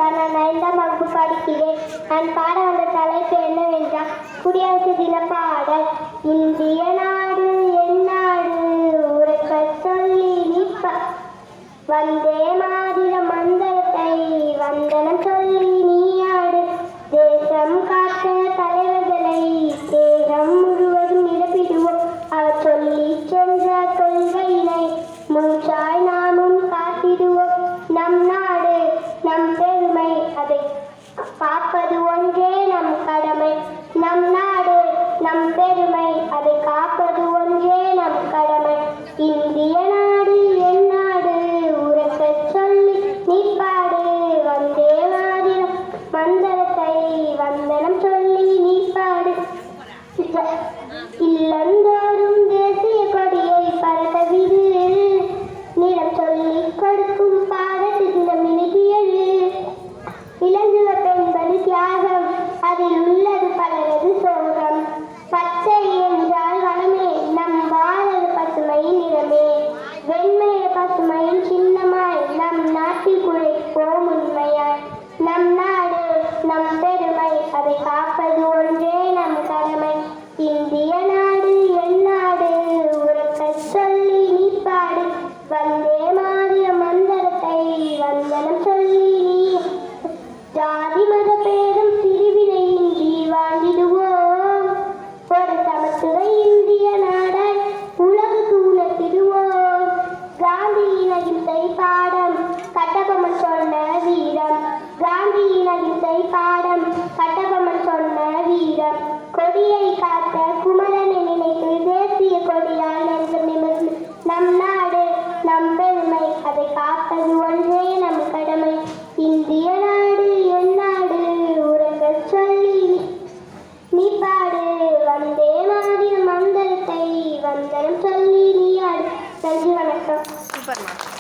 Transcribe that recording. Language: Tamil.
சார். நான் 9ஆம் வகுப்பு படிக்கிறேன். நான் பாட வந்த தலைப்பு என்னவென்றால் குடியரசு தின பாடல். இந்திய நாடு என் நாடு உரைக்கச் சொல்லி நிற்ப வந்தே மாதிரம் மந்திரத்தை வந்தனம் சொல்லி நீயாடு. தேசம் காத்த தலைவர்களை தேகம் முழுவதும் நிரப்பிடுவோம். அவர் சொல்லி சென்ற கொள்கையினை முன்சாய் நாமும் காத்திடுவோம். நம் நாடு நம் பெருமை, அதை காப்பது ஒன்றே நம் கடமை. நம் நாடு நம் பெருமை, அதை காப்பது ஒன்றே நம் கடமை. இந்திய நாடு என் நாடு உரைக்கச் சொல்லி நீ பாடு. வந்தே மாதிரம் மந்திரத்தை வந்தனம் சொல்லி நீ பாடு. இல்லந்தோறும் தேசிய கொடியை பறக்க விடு. நிறம் சொல்லி கொடுக்கும் பாடத்து தினம் நினைக்கியது. இளஞ்சிவப்பு என்பது தியாகம், அதில் உள்ளது பலரது சோகம். பச்சை என்றால் வளமே, நம் பாரத பசுமையின் நிறமே. வெண்மைய பசுமையின் சின்னமாய் நம் நாட்டில் குழைப்போம் உண்மையாய். நம் நாடு நம் பெருமை, அதை காப்பது ஒன்றே நம் கடமை. இந்திய நாடு என் நாடு உரைக்கச் சொல்லி நீ பாடு. வந்தே மாதிரம் மந்திரத்தை வந்தனம் சொல்லி நீ. ஜாதி மத பேதம் பிரிவினையின்றி வாழ்ந்திடுவோம். ஒரு சமத்துவ இந்திய நாடாய் உலகுக்கு உணர்த்திடுவோம். காந்தியின் அகிம்சை பாடம் கட்டபொம்மன் சொன்ன வீரம். காந்தியின் அகிம்சை பாடம் கட்டபொம்மன் சொன்ன வீரம். கொடியை காத்த குமரனை நினைத்து தேசிய கொடியால் நெஞ்சம் நிமிர்ந்து. நம் நாடு நம் பெருமை, அதை காப்பது ஒன்றே நம் கடமை. இந்திய நாடு என் நாடு உரைக்கச் சொல்லி நீ பாடு. வந்தே மாதிரம் மந்திரத்தை வந்தனம் சொல்லி நீ ஆடு. நன்றி, வணக்கம். சூப்பர்மா.